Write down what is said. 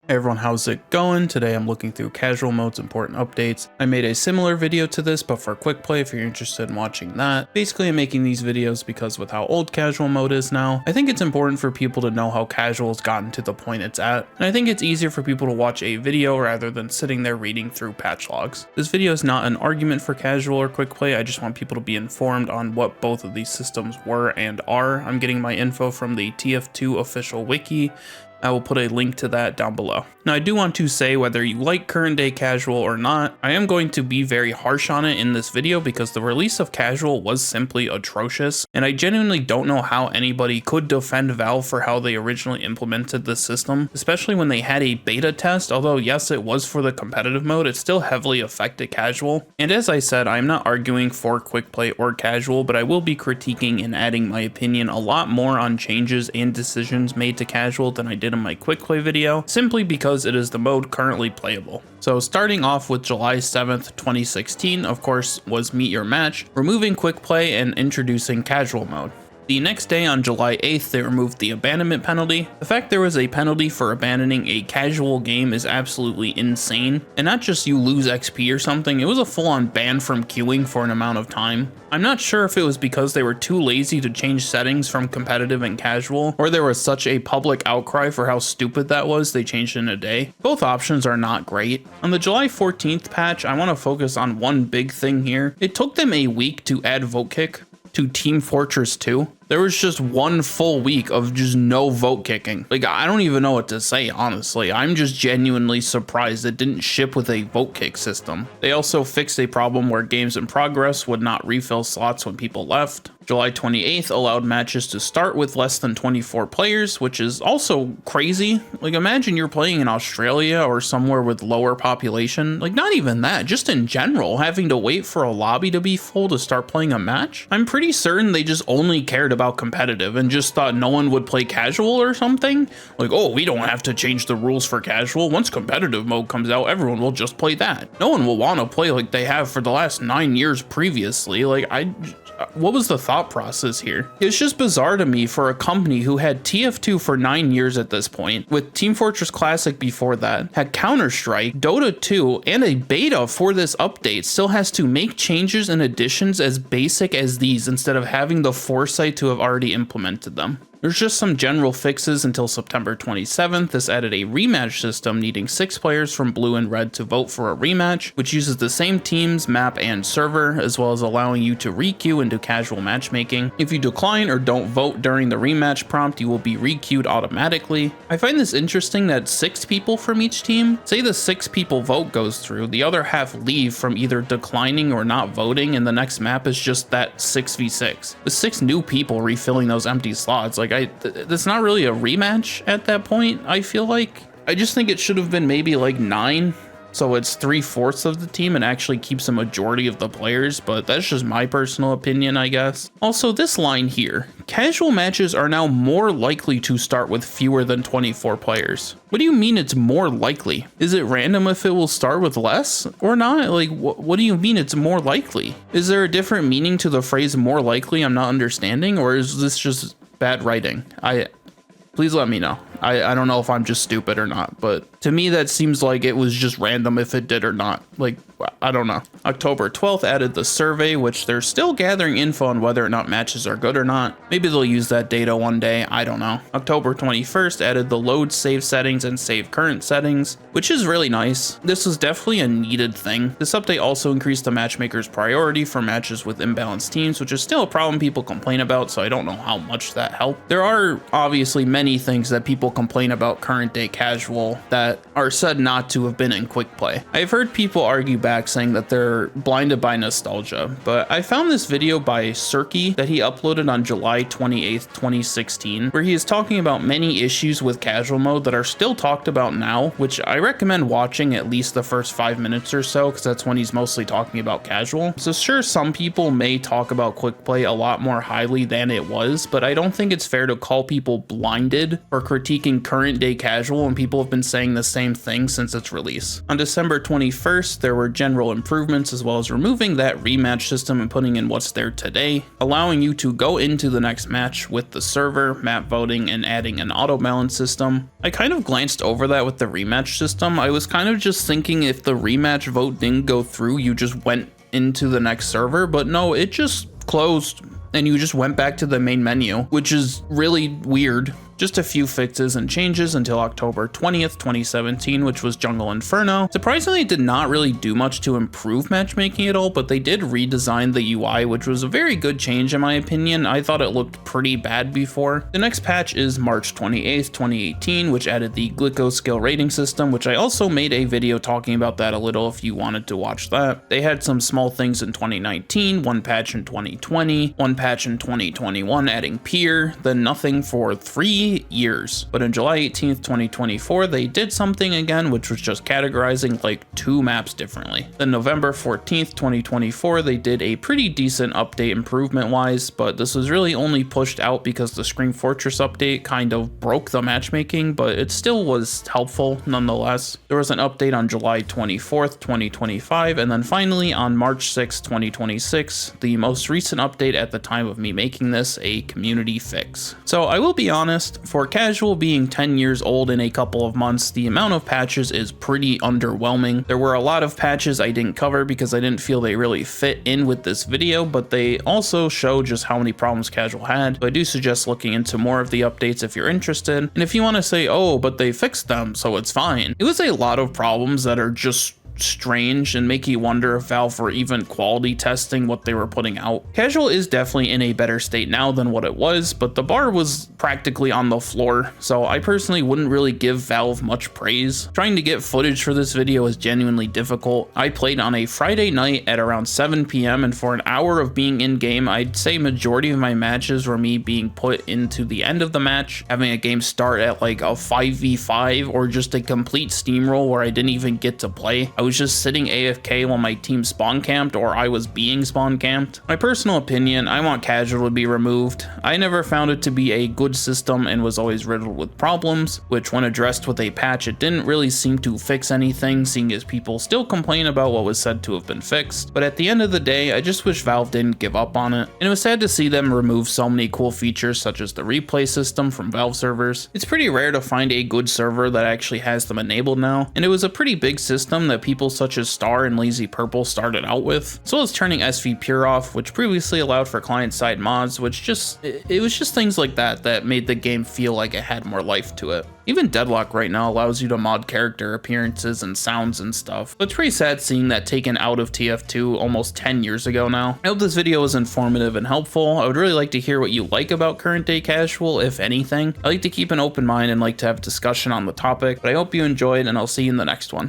Hey everyone, how's it going? Today I'm looking through casual mode's important updates. I made a similar video to this, but for quick play if you're interested in watching that. Basically, I'm making these videos because with how old casual mode is now, I think it's important for people to know how casual has gotten to the point it's at. And I think it's easier for people to watch a video rather than sitting there reading through patch logs. This video is not an argument for casual or quick play, I just want people to be informed on what both of these systems were and are. I'm getting my info from the TF2 official wiki. I will put a link to that down below. Now I do want to say whether you like current day casual or not, I am going to be very harsh on it in this video because the release of casual was simply atrocious, and I genuinely don't know how anybody could defend Valve for how they originally implemented this system, especially when they had a beta test. Although yes, it was for the competitive mode, it still heavily affected casual. And as I said, I'm not arguing for quick play or casual, but I will be critiquing and adding my opinion a lot more on changes and decisions made to casual than I did in my quick play video, simply because it is the mode currently playable. So starting off with July 7th, 2016, of course, was Meet Your Match, removing quick play and introducing casual mode. The next day on July 8th, they removed the abandonment penalty. The fact there was a penalty for abandoning a casual game is absolutely insane. And not just you lose XP or something, it was a full-on ban from queuing for an amount of time. I'm not sure if it was because they were too lazy to change settings from competitive and casual, or there was such a public outcry for how stupid that was they changed in a day. Both options are not great. On the July 14th patch, I want to focus on one big thing here. It took them a week to add vote kick to Team Fortress 2. There was just one full week of just no vote kicking. Like, I don't even know what to say, honestly. I'm just genuinely surprised it didn't ship with a vote kick system. They also fixed a problem where games in progress would not refill slots when people left. July 28th allowed matches to start with less than 24 players, which is also crazy. Like, imagine you're playing in Australia or somewhere with lower population. Like, not even that, just in general, having to wait for a lobby to be full to start playing a match. I'm pretty certain they just only cared about competitive and just thought no one would play casual or something. Like, oh, we don't have to change the rules for casual. Once competitive mode comes out, everyone will just play that. No one will want to play like they have for the last 9 years previously. Like, what was the thought process here? It's just bizarre to me for a company who had TF2 for 9 years at this point, with Team Fortress Classic before that, had Counter-Strike, Dota 2, and a beta for this update, still has to make changes and additions as basic as these instead of having the foresight to have already implemented them. There's just some general fixes until September 27th. This added a rematch system needing 6 players from blue and red to vote for a rematch, which uses the same teams, map, and server, as well as allowing you to re-queue into casual matchmaking. If you decline or don't vote during the rematch prompt, you will be re-queued automatically. I find this interesting that 6 people from each team, say the 6 people vote goes through, the other half leave from either declining or not voting, and the next map is just that 6v6. With 6 new people refilling those empty slots, like that's not really a rematch at that point, I feel like. I just think it should have been maybe like 9, so it's 3/4 of the team and actually keeps a majority of the players, but that's just my personal opinion, I guess. Also, this line here, casual matches are now more likely to start with fewer than 24 players. What do you mean it's more likely? Is it random if it will start with less or not? Like, what do you mean it's more likely? Is there a different meaning to the phrase more likely I'm not understanding, or is this just bad writing? Please let me know. I don't know if I'm just stupid or not, but to me that seems like it was just random if it did or not. Like, I don't know. October 12th added the survey, which they're still gathering info on whether or not matches are good or not. Maybe they'll use that data one day, I don't know. October 21st added the load save settings and save current settings, which is really nice. This is definitely a needed thing. This update also increased the matchmaker's priority for matches with imbalanced teams, which is still a problem people complain about, so I don't know how much that helped. There are obviously many things that people complain about current day casual that are said not to have been in quick play. I've heard people argue back saying that they're blinded by nostalgia, but I found this video by Cirky that he uploaded on July 28th, 2016, where he is talking about many issues with casual mode that are still talked about now, which I recommend watching at least the first 5 minutes or so, because that's when he's mostly talking about casual. So sure, some people may talk about quick play a lot more highly than it was, but I don't think it's fair to call people blinded for critiquing current day casual when people have been saying the same thing since its release. On December 21st, there were general improvements, as well as removing that rematch system and putting in what's there today, allowing you to go into the next match with the server, map voting, and adding an auto balance system. I kind of glanced over that with the rematch system. I was kind of just thinking if the rematch vote didn't go through, you just went into the next server, but no, it just closed and you just went back to the main menu, which is really weird. Just a few fixes and changes until October 20th, 2017, which was Jungle Inferno. Surprisingly, it did not really do much to improve matchmaking at all, but they did redesign the UI, which was a very good change in my opinion. I thought it looked pretty bad before. The next patch is March 28th, 2018, which added the Glyco skill rating system, which I also made a video talking about that a little if you wanted to watch that. They had some small things in 2019, one patch in 2020, one patch in 2021, adding Peer, then nothing for 3 years. But in July 18th, 2024, they did something again, which was just categorizing like 2 maps differently. Then November 14th, 2024, they did a pretty decent update improvement wise, but this was really only pushed out because the Scream Fortress update kind of broke the matchmaking, but it still was helpful nonetheless. There was an update on July 24th, 2025, and then finally on March 6th, 2026, the most recent update at the time of me making this, a community fix. So I will be honest, for casual being 10 years old in a couple of months, the amount of patches is pretty underwhelming. There were a lot of patches I didn't cover because I didn't feel they really fit in with this video, but they also show just how many problems casual had. So I do suggest looking into more of the updates if you're interested. And if you want to say, oh, but they fixed them, so it's fine. It was a lot of problems that are just strange and make you wonder if Valve were even quality testing what they were putting out. Casual is definitely in a better state now than what it was, but the bar was practically on the floor, so I personally wouldn't really give Valve much praise. Trying to get footage for this video is genuinely difficult. I played on a Friday night at around 7 p.m. and for an hour of being in game, I'd say majority of my matches were me being put into the end of the match, having a game start at like a 5v5 or just a complete steamroll where I didn't even get to play. I was just sitting AFK while my team spawn camped or I was being spawn camped. My personal opinion, I want casual to be removed. I never found it to be a good system and was always riddled with problems, which when addressed with a patch, it didn't really seem to fix anything, seeing as people still complain about what was said to have been fixed. But at the end of the day, I just wish Valve didn't give up on it. And it was sad to see them remove so many cool features such as the replay system from Valve servers. It's pretty rare to find a good server that actually has them enabled now, and it was a pretty big system that people such as Star and Lazy Purple started out with, as well as turning SV Pure off, which previously allowed for client-side mods, which it was just things like that that made the game feel like it had more life to it. Even Deadlock right now allows you to mod character appearances and sounds and stuff, but it's pretty sad seeing that taken out of TF2 almost 10 years ago now. I hope this video was informative and helpful. I would really like to hear what you like about current day casual, if anything. I like to keep an open mind and like to have discussion on the topic, but I hope you enjoyed and I'll see you in the next one.